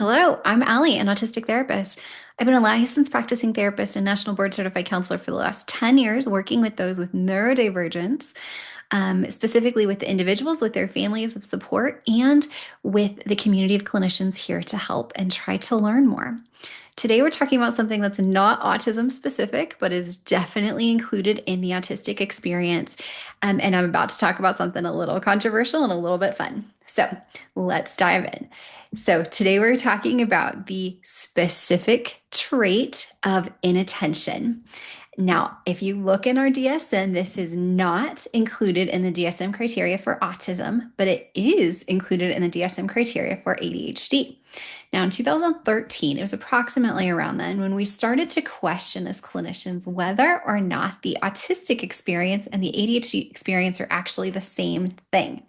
Hello, I'm Allie, an autistic therapist. I've been a licensed practicing therapist and national board certified counselor for the last 10 years, working with those with neurodivergence, specifically with the individuals, with their families of support, and with the community of clinicians here to help and try to learn more. Today, we're talking about something that's not autism specific, but is definitely included in the autistic experience. And I'm about to talk about something a little controversial and a little bit fun. So let's dive in. So, today we're talking about the specific trait of inattention. Now, if you look in our DSM, this is not included in the DSM criteria for autism, but it is included in the DSM criteria for ADHD. Now, in 2013, it was approximately around then when we started to question as clinicians whether or not the autistic experience and the ADHD experience are actually the same thing.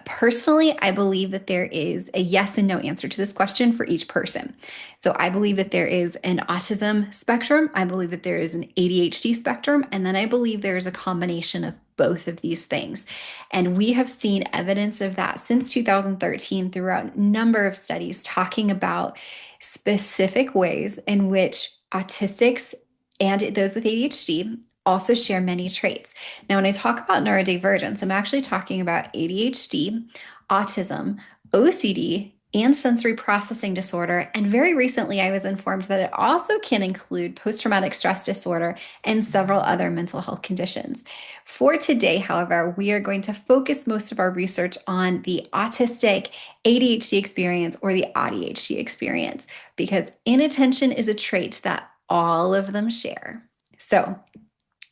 Personally, I believe that there is a yes and no answer to this question for each person. So I believe that there is an autism spectrum. I believe that there is an ADHD spectrum. And then I believe there is a combination of both of these things. And we have seen evidence of that since 2013 throughout a number of studies talking about specific ways in which autistics and those with ADHD also share many traits. Now, when I talk about neurodivergence, I'm actually talking about ADHD, autism, OCD, and sensory processing disorder. And very recently, I was informed that it also can include post traumatic stress disorder and several other mental health conditions. For today, however, we are going to focus most of our research on the autistic ADHD experience or the ADHD experience because inattention is a trait that all of them share. So,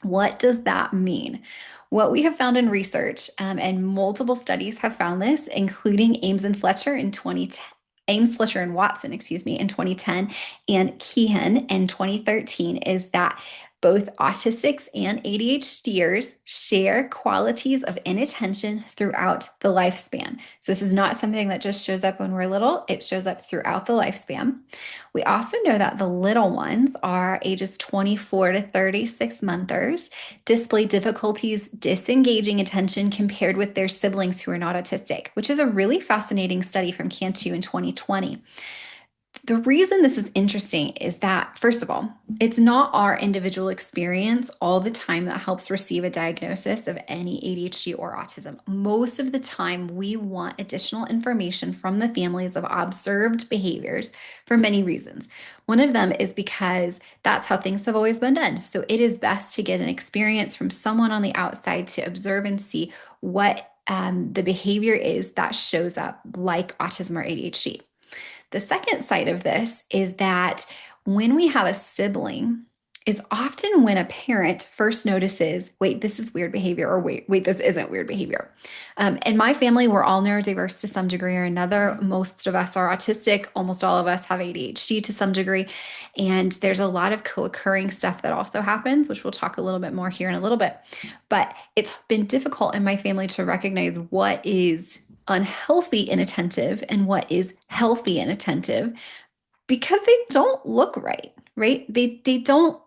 what does that mean? What we have found in research, and multiple studies have found this, including Ames and Fletcher in 2010, Ames, Fletcher, and Watson, excuse me, in 2010, and Keehan in 2013, is that both autistics and ADHDers share qualities of inattention throughout the lifespan. So this is not something that just shows up when we're little, it shows up throughout the lifespan. We also know that the little ones are ages 24 to 36 monthers, display difficulties disengaging attention compared with their siblings who are not autistic, which is a really fascinating study from Cantu in 2020. The reason this is interesting is that, first of all, it's not our individual experience all the time that helps receive a diagnosis of any ADHD or autism. Most of the time, we want additional information from the families of observed behaviors for many reasons. One of them is because that's how things have always been done. So it is best to get an experience from someone on the outside to observe and see what the behavior is that shows up like autism or ADHD. The second side of this is that when we have a sibling, is often when a parent first notices, wait, this is weird behavior, or wait, this isn't weird behavior. In my family, we're all neurodiverse to some degree or another. Most of us are autistic. Almost all of us have ADHD to some degree. And there's a lot of co-occurring stuff that also happens, which we'll talk a little bit more here in a little bit. But it's been difficult in my family to recognize what is unhealthy inattentive and what is healthy inattentive because they don't look right, right? They don't,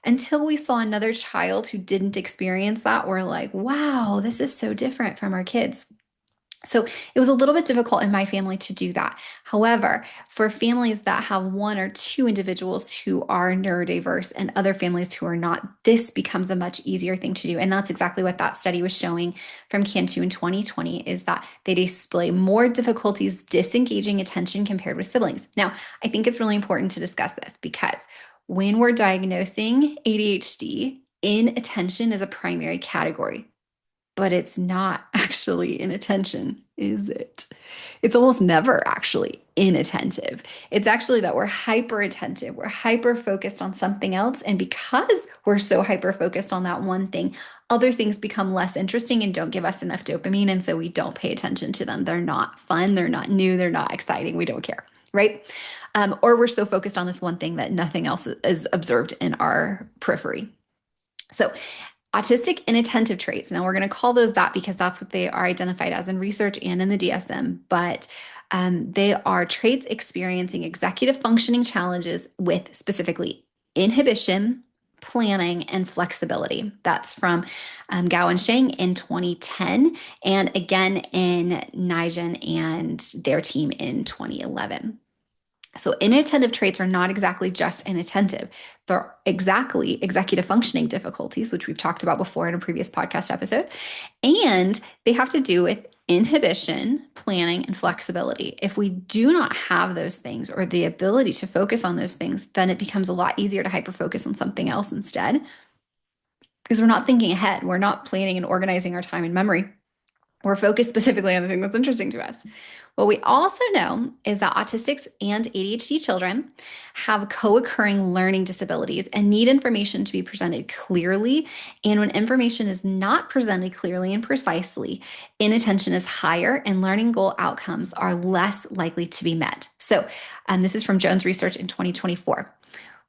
until we saw another child who didn't experience that, we're like, wow, this is so different from our kids. So it was a little bit difficult in my family to do that. However, for families that have one or two individuals who are neurodiverse and other families who are not, this becomes a much easier thing to do. And that's exactly what that study was showing from Cantu in 2020, is that they display more difficulties disengaging attention compared with siblings. Now, I think it's really important to discuss this because when we're diagnosing ADHD, inattention is a primary category, but it's not actually inattention, is it? It's almost never actually inattentive. It's actually that we're hyper attentive. We're hyper focused on something else. And because we're so hyper focused on that one thing, other things become less interesting and don't give us enough dopamine. And so we don't pay attention to them. They're not fun. They're not new. They're not exciting. We don't care. Right? Or we're so focused on this one thing that nothing else is observed in our periphery. So autistic inattentive traits. Now, we're going to call those that because that's what they are identified as in research and in the DSM, but they are traits experiencing executive functioning challenges with specifically inhibition, planning, and flexibility. That's from Gao and Sheng in 2010, and again in Nijin and their team in 2011. So inattentive traits are not exactly just inattentive. They're exactly executive functioning difficulties, which we've talked about before in a previous podcast episode. And they have to do with inhibition, planning, and flexibility. If we do not have those things or the ability to focus on those things, then it becomes a lot easier to hyper-focus on something else instead because we're not thinking ahead. We're not planning and organizing our time and memory. We're focused specifically on the thing that's interesting to us. What we also know is that autistics and ADHD children have co occurring learning disabilities and need information to be presented clearly. And when information is not presented clearly and precisely, inattention is higher and learning goal outcomes are less likely to be met. So, this is from Jones Research in 2024.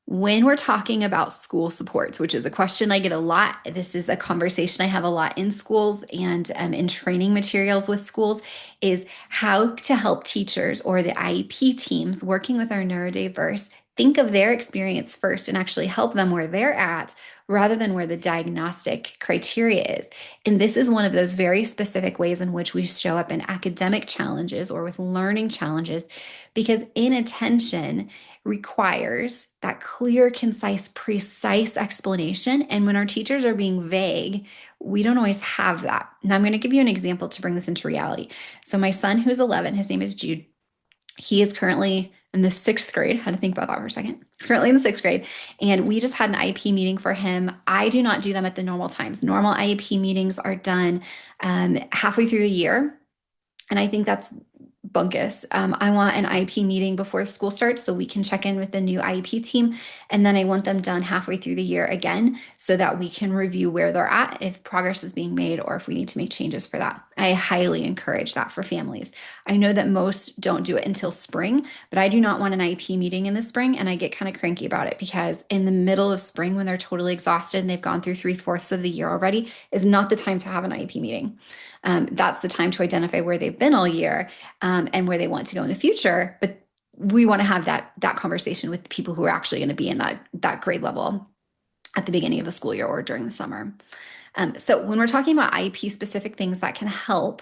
When we're talking about school supports, which is a question I get a lot, this is a conversation I have a lot in schools and in training materials with schools, is how to help teachers or the IEP teams working with our neurodiverse think of their experience first and actually help them where they're at rather than where the diagnostic criteria is. And this is one of those very specific ways in which we show up in academic challenges or with learning challenges, because inattention requires that clear, concise, precise explanation. And when our teachers are being vague, we don't always have that. Now, I'm going to give you an example to bring this into reality. So, my son, who's 11, his name is Jude. He is currently in the sixth grade. I had to think about that for a second. He's currently in the sixth grade. And we just had an IEP meeting for him. I do not do them at the normal times. Normal IEP meetings are done halfway through the year. And I think that's bunkus. I want an IEP meeting before school starts so we can check in with the new IEP team. And then I want them done halfway through the year again so that we can review where they're at, if progress is being made, or if we need to make changes for that. I highly encourage that for families. I know that most don't do it until spring, but I do not want an IEP meeting in the spring. And I get kind of cranky about it because in the middle of spring, when they're totally exhausted and they've gone through 3/4 of the year already, is not the time to have an IEP meeting. That's the time to identify where they've been all year and where they want to go in the future. But we want to have that conversation with the people who are actually going to be in that grade level at the beginning of the school year or during the summer. So when we're talking about IEP specific things that can help,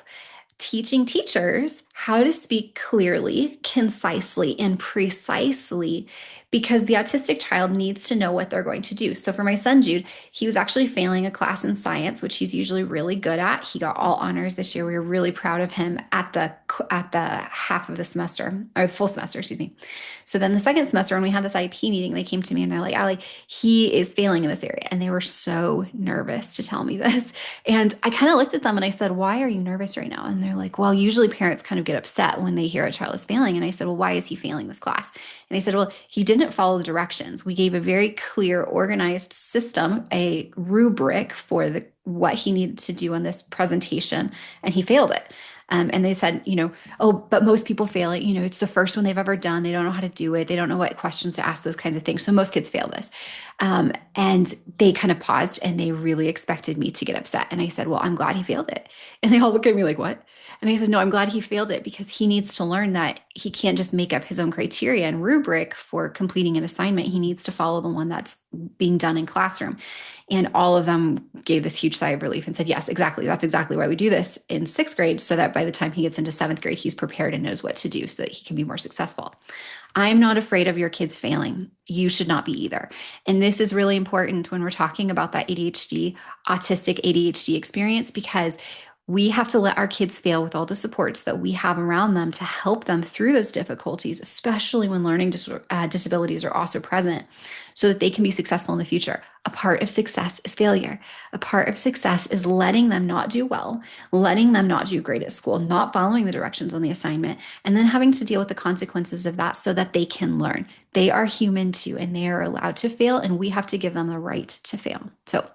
teaching teachers how to speak clearly, concisely, and precisely, because the autistic child needs to know what they're going to do. So for my son, Jude, he was actually failing a class in science, which he's usually really good at. He got all honors this year. We were really proud of him at the half of the semester, or the full semester, excuse me. So then the second semester, when we had this IEP meeting, they came to me and they're like, Allie, he is failing in this area. And they were so nervous to tell me this. And I kind of looked at them and I said, why are you nervous right now? And they're like, well, usually parents kind of get upset when they hear a child is failing. And I said, well, why is he failing this class? And they said, well, he didn't follow the directions. We gave a very clear, organized system, a rubric for what he needed to do on this presentation, and he failed it. And they said, oh, but most people fail it. It's the first one they've ever done. They don't know how to do it. They don't know what questions to ask, those kinds of things. So most kids fail this. And they kind of paused and they really expected me to get upset. And I said, well, I'm glad he failed it. And they all look at me like, what? And he said, no, I'm glad he failed it because he needs to learn that he can't just make up his own criteria and rubric for completing an assignment. He needs to follow the one that's being done in classroom. And all of them gave this huge sigh of relief and said, yes, exactly. That's exactly why we do this in sixth grade, so that by the time he gets into seventh grade, he's prepared and knows what to do so that he can be more successful. I'm not afraid of your kids failing. You should not be either. And this is really important when we're talking about that ADHD, autistic ADHD experience, because we have to let our kids fail with all the supports that we have around them to help them through those difficulties, especially when learning disabilities are also present, so that they can be successful in the future. A part of success is failure. A part of success is letting them not do well, letting them not do great at school, not following the directions on the assignment, and then having to deal with the consequences of that so that they can learn. They are human too, and they are allowed to fail, and we have to give them the right to fail. So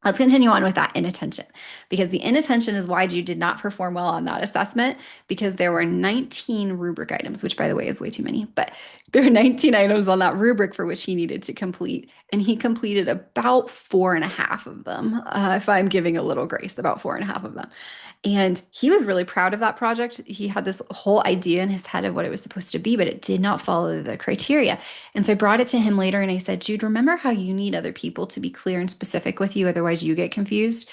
let's continue on with that inattention, because the inattention is why you did not perform well on that assessment, because there were 19 rubric items, which by the way is way too many, but there were 19 items on that rubric for which he needed to complete. And he completed about 4.5 of them. If I'm giving a little grace, about 4.5 of them. And he was really proud of that project. He had this whole idea in his head of what it was supposed to be, but it did not follow the criteria. And so I brought it to him later and I said, Jude, remember how you need other people to be clear and specific with you, otherwise you get confused?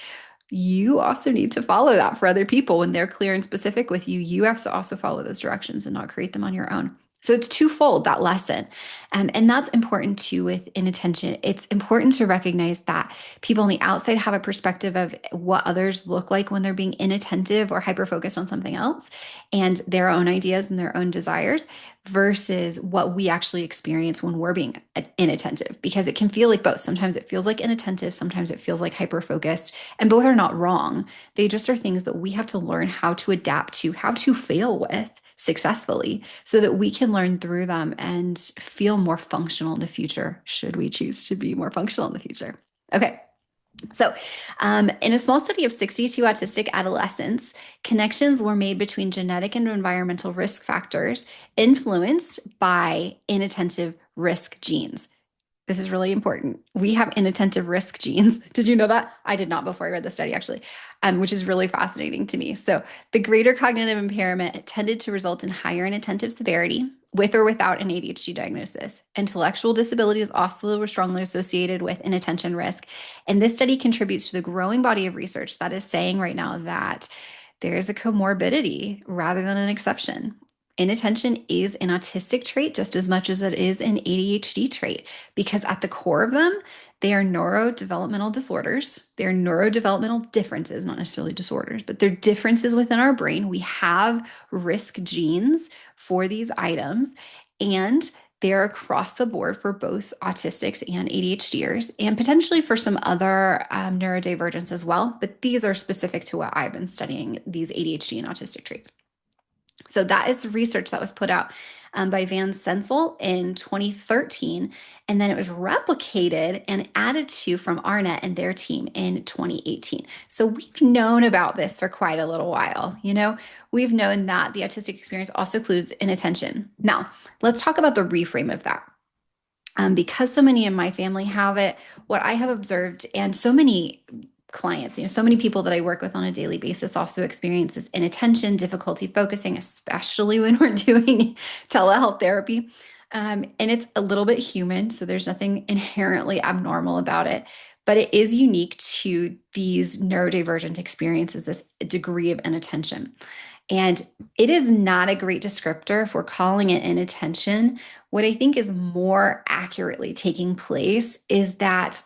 You also need to follow that for other people. When they're clear and specific with you, you have to also follow those directions and not create them on your own. So it's twofold, that lesson. And that's important too with inattention. It's important to recognize that people on the outside have a perspective of what others look like when they're being inattentive or hyper focused on something else and their own ideas and their own desires versus what we actually experience when we're being inattentive, because it can feel like both. Sometimes it feels like inattentive, sometimes it feels like hyper focused, and both are not wrong. They just are things that we have to learn how to adapt to, how to fail with successfully so that we can learn through them and feel more functional in the future, should we choose to be more functional in the future. Okay. So, in a small study of 62 autistic adolescents, connections were made between genetic and environmental risk factors influenced by inattentive risk genes. This is really important. We have inattentive risk genes. Did you know that? I did not before I read the study, actually, which is really fascinating to me. So, the greater cognitive impairment tended to result in higher inattentive severity with or without an ADHD diagnosis. Intellectual disability is also strongly associated with inattention risk. And this study contributes to the growing body of research that is saying right now that there is a comorbidity rather than an exception. Inattention is an autistic trait just as much as it is an ADHD trait, because at the core of them, they are neurodevelopmental disorders. They're neurodevelopmental differences, not necessarily disorders, but they're differences within our brain. We have risk genes for these items, and they're across the board for both autistics and ADHDers, and potentially for some other neurodivergence as well. But these are specific to what I've been studying, these ADHD and autistic traits. So that is research that was put out by Van Sensel in 2013, and then it was replicated and added to from Arnett and their team in 2018. So we've known about this for quite a little while. We've known that the autistic experience also includes inattention. Now, let's talk about the reframe of that. Because so many in my family have it, what I have observed, and so many clients, so many people that I work with on a daily basis also experience this inattention, difficulty focusing, especially when we're doing telehealth therapy. And it's a little bit human, so there's nothing inherently abnormal about it, but it is unique to these neurodivergent experiences, this degree of inattention. And it is not a great descriptor if we're calling it inattention. What I think is more accurately taking place is that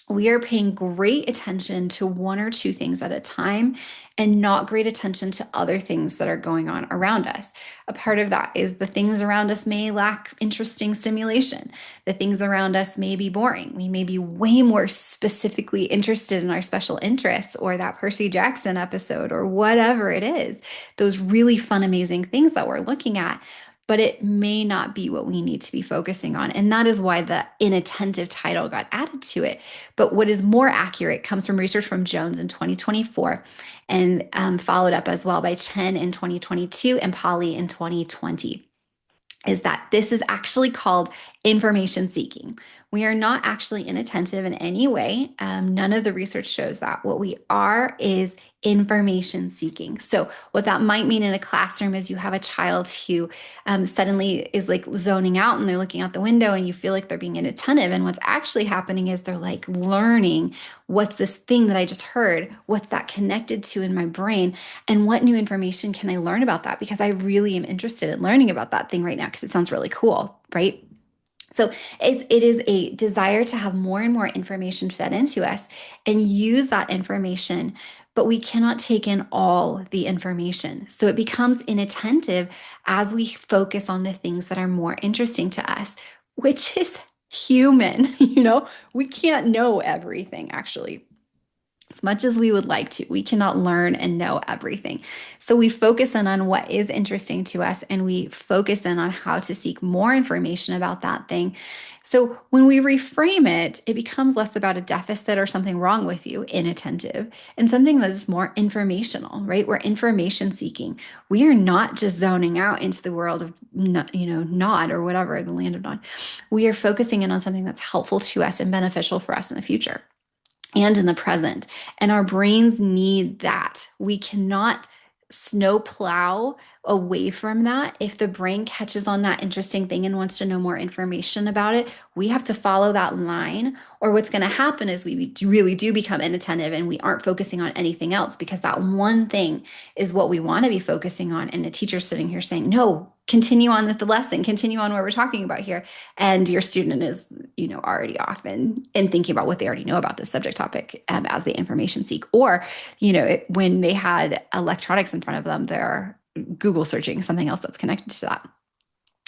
we are paying great attention to one or two things at a time and not great attention to other things that are going on around us. A part of that is the things around us may lack interesting stimulation. The things around us may be boring. We may be way more specifically interested in our special interests or that Percy Jackson episode or whatever it is, those really fun, amazing things that we're looking at. But it may not be what we need to be focusing on. And that is why the inattentive title got added to it. But what is more accurate comes from research from Jones in 2024 and followed up as well by Chen in 2022 and Polly in 2020. Is that this is actually called information seeking. We are not actually inattentive in any way. None of the research shows that. What we are is information seeking. So what that might mean in a classroom is you have a child who suddenly is like zoning out and they're looking out the window and you feel like they're being inattentive. And what's actually happening is they're like learning, what's this thing that I just heard? What's that connected to in my brain? And what new information can I learn about that? Because I really am interested in learning about that thing right now because it sounds really cool, right? So it is a desire to have more and more information fed into us and use that information, but we cannot take in all the information. So it becomes inattentive as we focus on the things that are more interesting to us, which is human. We can't know everything, actually. As much as we would like to, we cannot learn and know everything. So we focus in on what is interesting to us and we focus in on how to seek more information about that thing. So when we reframe it, it becomes less about a deficit or something wrong with you, inattentive, and something that is more informational, right? We're information seeking. We are not just zoning out into the world of, Nod or whatever, the land of Nod. We are focusing in on something that's helpful to us and beneficial for us in the future and in the present. And our brains need that. We cannot snowplow away from that, if the brain catches on that interesting thing and wants to know more information about it, we have to follow that line. Or what's going to happen is we really do become inattentive and we aren't focusing on anything else because that one thing is what we want to be focusing on. And the teacher's sitting here saying, no, continue on with the lesson, continue on what we're talking about here. And your student is, already off and thinking about what they already know about this subject topic as they information seek. Or, when they had electronics in front of them, they're Google searching something else that's connected to that.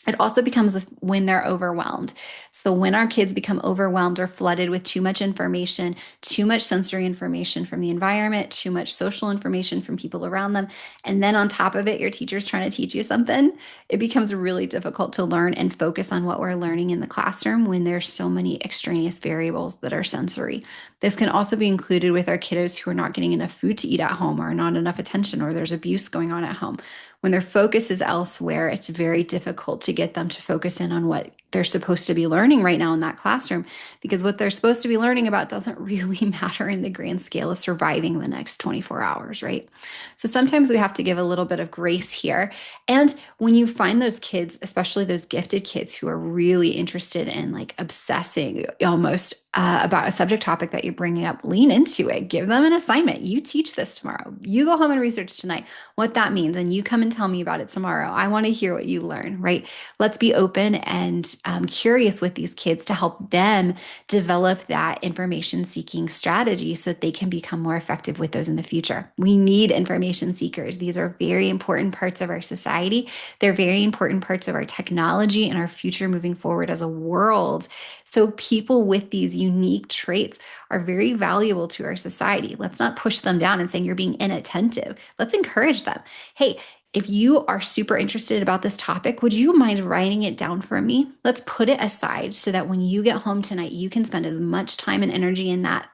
It also becomes when they're overwhelmed. So when our kids become overwhelmed or flooded with too much information, too much sensory information from the environment, too much social information from people around them, and then on top of it, your teacher's trying to teach you something, it becomes really difficult to learn and focus on what we're learning in the classroom when there's so many extraneous variables that are sensory. This can also be included with our kiddos who are not getting enough food to eat at home or not enough attention or there's abuse going on at home. When their focus is elsewhere, it's very difficult to get them to focus in on what they're supposed to be learning right now in that classroom, because what they're supposed to be learning about doesn't really matter in the grand scale of surviving the next 24 hours, right? So sometimes we have to give a little bit of grace here. And when you find those kids, especially those gifted kids who are really interested in like obsessing almost about a subject topic that you're bringing up, lean into it. Give them an assignment. You teach this tomorrow. You go home and research tonight what that means, and you come and tell me about it tomorrow. I want to hear what you learn, right? Let's be open and curious with these kids to help them develop that information seeking strategy so that they can become more effective with those in the future. We need information seekers. These are very important parts of our society. They're very important parts of our technology and our future moving forward as a world. So people with these unique traits are very valuable to our society. Let's not push them down and saying you're being inattentive. Let's encourage them. Hey, if you are super interested about this topic, would you mind writing it down for me? Let's put it aside so that when you get home tonight, you can spend as much time and energy in that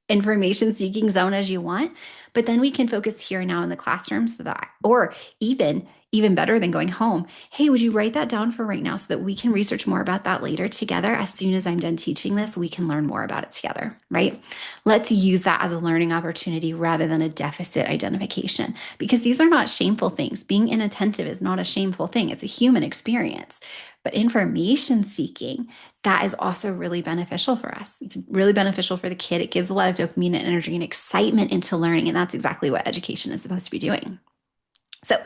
information seeking zone as you want, but then we can focus here now in the classroom so that, or even better than going home, hey, would you write that down for right now so that we can research more about that later together? As soon as I'm done teaching this, we can learn more about it together, right? Let's use that as a learning opportunity rather than a deficit identification, because these are not shameful things. Being inattentive is not a shameful thing. It's a human experience. But information seeking, that is also really beneficial for us. It's really beneficial for the kid. It gives a lot of dopamine and energy and excitement into learning. And that's exactly what education is supposed to be doing. So,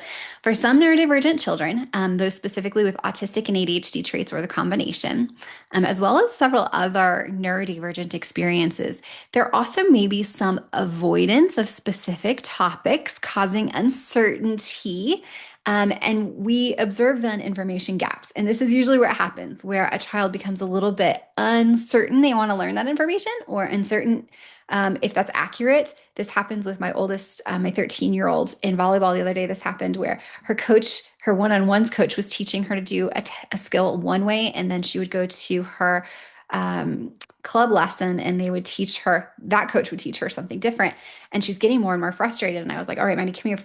for some neurodivergent children, those specifically with autistic and ADHD traits or the combination, as well as several other neurodivergent experiences, there also may be some avoidance of specific topics causing uncertainty. And we observe then information gaps. And this is usually where it happens, where a child becomes a little bit uncertain. They want to learn that information or uncertain if that's accurate. This happens with my oldest, my 13-year-old in volleyball the other day. This happened where her coach, her one-on-ones coach was teaching her to do a skill one way, and then she would go to her club lesson and they would teach her, that coach would teach her something different. And she's getting more and more frustrated. And I was like, all right, Maddie, come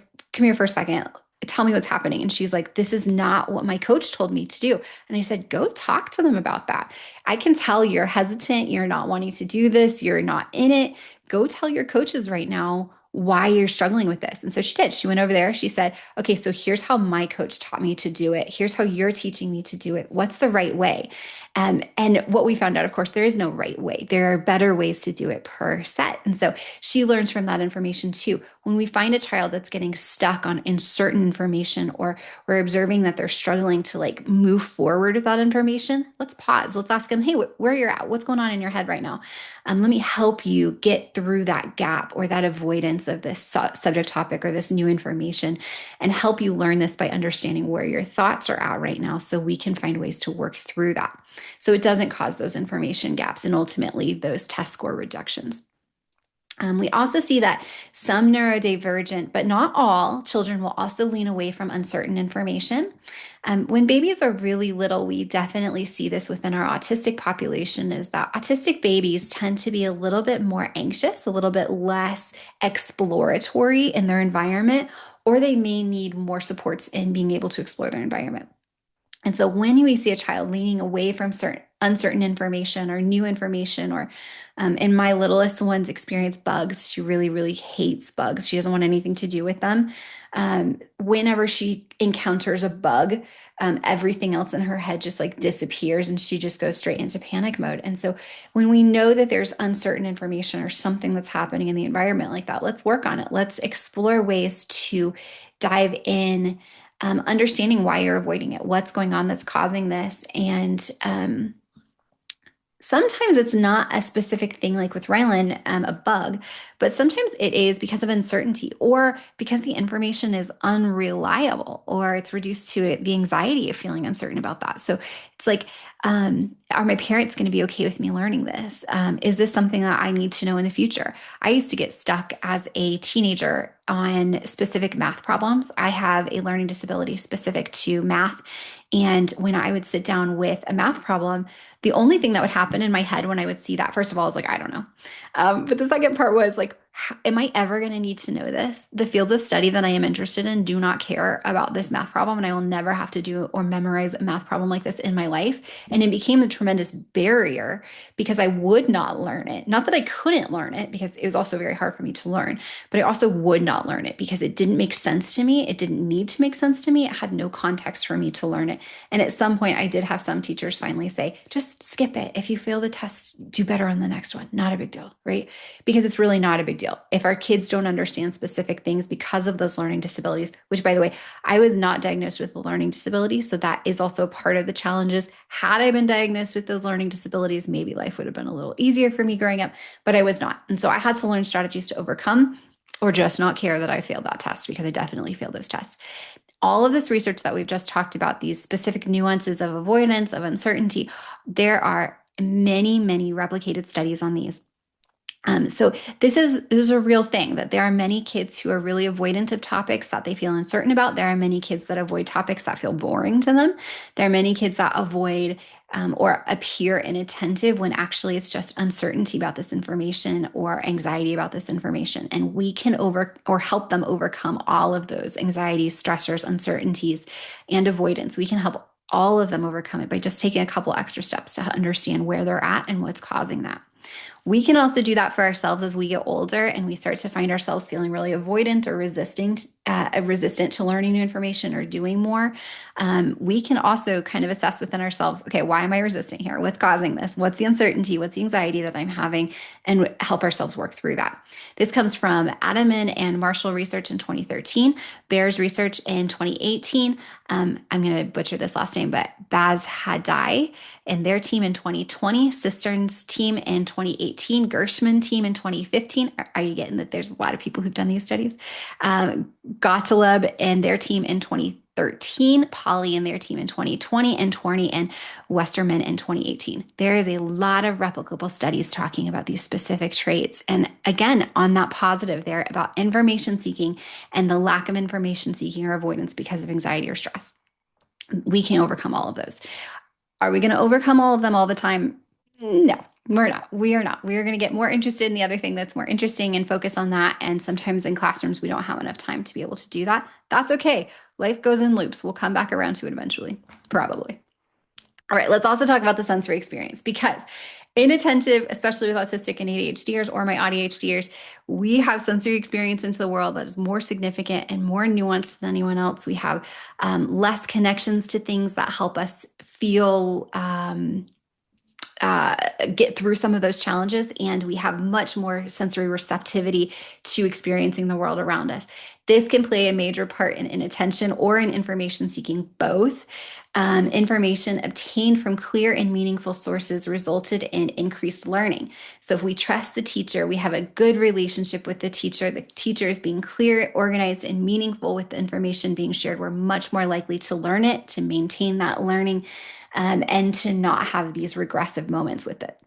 here for a second. Tell me what's happening. And she's like, this is not what my coach told me to do. And I said, go talk to them about that. I can tell you're hesitant. You're not wanting to do this. You're not in it. Go tell your coaches right now why you're struggling with this. And so she did. She went over there. She said, okay, so here's how my coach taught me to do it. Here's how you're teaching me to do it. What's the right way? And what we found out, of course, there is no right way. There are better ways to do it per set. And so she learns from that information too. When we find a child that's getting stuck in certain information, or we're observing that they're struggling to like move forward with that information, let's pause. Let's ask them, hey, where you're at? What's going on in your head right now? Let me help you get through that gap or that avoidance of this subject topic or this new information, and help you learn this by understanding where your thoughts are at right now so we can find ways to work through that. So it doesn't cause those information gaps and ultimately those test score reductions. We also see that some neurodivergent, but not all, children will also lean away from uncertain information. When babies are really little, we definitely see this within our autistic population, is that autistic babies tend to be a little bit more anxious, a little bit less exploratory in their environment, or they may need more supports in being able to explore their environment. And so when we see a child leaning away from certain uncertain information or new information, or in my littlest one's experience, bugs, she really, really hates bugs. She doesn't want anything to do with them. Whenever she encounters a bug, everything else in her head just like disappears and she just goes straight into panic mode. And so when we know that there's uncertain information or something that's happening in the environment like that, let's work on it. Let's explore ways to dive in, understanding why you're avoiding it, what's going on that's causing this. And sometimes it's not a specific thing like with Rylan, a bug, but sometimes it is because of uncertainty or because the information is unreliable or it's reduced to the anxiety of feeling uncertain about that. So it's like, are my parents going to be okay with me learning this? Is this something that I need to know in the future? I used to get stuck as a teenager on specific math problems. I have a learning disability specific to math. And when I would sit down with a math problem, the only thing that would happen in my head when I would see that, first of all, I was like, I don't know. But the second part was like, am I ever going to need to know this? The fields of study that I am interested in do not care about this math problem, and I will never have to do or memorize a math problem like this in my life. And it became a tremendous barrier because I would not learn it. Not that I couldn't learn it, because it was also very hard for me to learn, but I also would not learn it because it didn't make sense to me. It didn't need to make sense to me. It had no context for me to learn it. And at some point, I did have some teachers finally say, just skip it. If you fail the test, do better on the next one. Not a big deal, right? Because it's really not a big deal. If our kids don't understand specific things because of those learning disabilities, which by the way, I was not diagnosed with a learning disability. So that is also part of the challenges. Had I been diagnosed with those learning disabilities, maybe life would have been a little easier for me growing up, but I was not. And so I had to learn strategies to overcome or just not care that I failed that test, because I definitely failed those tests. All of this research that we've just talked about, these specific nuances of avoidance, of uncertainty, there are many, many replicated studies on these. So this is a real thing, that there are many kids who are really avoidant of topics that they feel uncertain about. There are many kids that avoid topics that feel boring to them. There are many kids that avoid or appear inattentive when actually it's just uncertainty about this information or anxiety about this information. And we can help them overcome all of those anxieties, stressors, uncertainties, and avoidance. We can help all of them overcome it by just taking a couple extra steps to understand where they're at and what's causing that. We can also do that for ourselves as we get older and we start to find ourselves feeling really avoidant or resistant to learning new information or doing more. We can also kind of assess within ourselves, okay, why am I resistant here? What's causing this? What's the uncertainty? What's the anxiety that I'm having? And help ourselves work through that. This comes from Adaman and Marshall research in 2013, Bears research in 2018. I'm going to butcher this last name, but Baz Hadai and their team in 2020, Cistern's team in 2018, Gershman team in 2015. Are you getting that there's a lot of people who've done these studies? Gottlieb and their team in 2013, Polly and their team in 2020, and Torney and Westerman in 2018. There is a lot of replicable studies talking about these specific traits. And again, on that positive there about information seeking and the lack of information seeking or avoidance because of anxiety or stress. We can overcome all of those. Are we going to overcome all of them all the time? No, we're not. We are not. We are going to get more interested in the other thing that's more interesting and focus on that. And sometimes in classrooms, we don't have enough time to be able to do that. That's okay. Life goes in loops. We'll come back around to it eventually, probably. All right, let's also talk about the sensory experience, because inattentive, especially with autistic and ADHDers or my ADHDers, we have sensory experience into the world that is more significant and more nuanced than anyone else. We have less connections to things that help us feel get through some of those challenges, and we have much more sensory receptivity to experiencing the world around us. This can play a major part in inattention or in information seeking, both. Information obtained from clear and meaningful sources resulted in increased learning. So if we trust the teacher, we have a good relationship with the teacher is being clear, organized, and meaningful with the information being shared, we're much more likely to learn it, to maintain that learning, and to not have these regressive moments with it.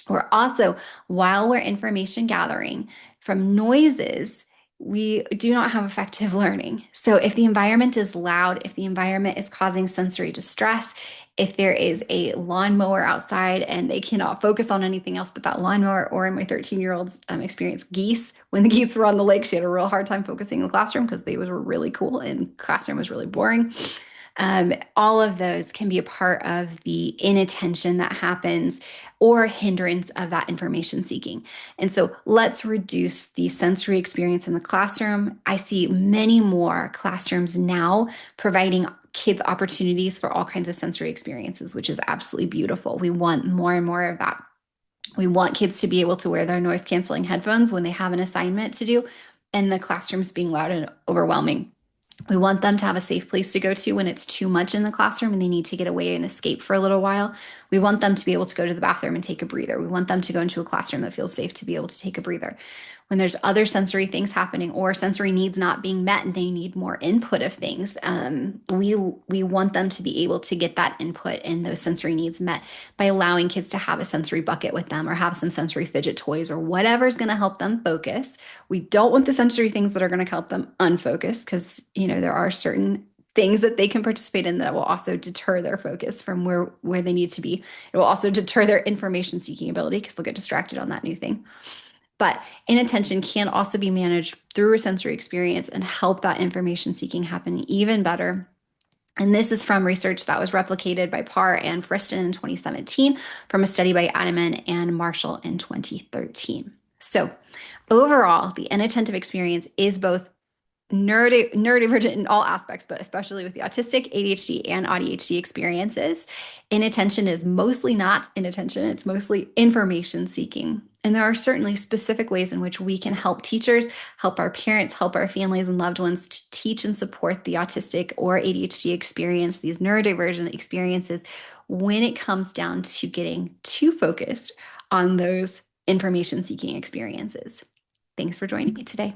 We're also, while we're information gathering from noises, we do not have effective learning. So if the environment is loud, if the environment is causing sensory distress, if there is a lawnmower outside and they cannot focus on anything else but that lawnmower, or in my 13-year-old's experience, geese, when the geese were on the lake, she had a real hard time focusing in the classroom because they were really cool and classroom was really boring. All of those can be a part of the inattention that happens or hindrance of that information seeking. And so let's reduce the sensory experience in the classroom. I see many more classrooms now providing kids opportunities for all kinds of sensory experiences, which is absolutely beautiful. We want more and more of that. We want kids to be able to wear their noise canceling headphones when they have an assignment to do, and the classrooms being loud and overwhelming. We want them to have a safe place to go to when it's too much in the classroom and they need to get away and escape for a little while. We want them to be able to go to the bathroom and take a breather. We want them to go into a classroom that feels safe to be able to take a breather. When there's other sensory things happening or sensory needs not being met and they need more input of things, we want them to be able to get that input and those sensory needs met by allowing kids to have a sensory bucket with them or have some sensory fidget toys or whatever's going to help them focus. We don't want the sensory things that are going to help them unfocus because, there are certain things that they can participate in that will also deter their focus from where they need to be. It will also deter their information seeking ability because they'll get distracted on that new thing. But inattention can also be managed through a sensory experience and help that information seeking happen even better. And this is from research that was replicated by Parr and Friston in 2017 from a study by Adamman and Marshall in 2013. So overall, the inattentive experience is both neurodivergent in all aspects, but especially with the autistic, ADHD, and ADHD experiences. Inattention is mostly not inattention, it's mostly information seeking. And there are certainly specific ways in which we can help teachers, help our parents, help our families and loved ones to teach and support the autistic or ADHD experience, these neurodivergent experiences, when it comes down to getting too focused on those information seeking experiences. Thanks for joining me today.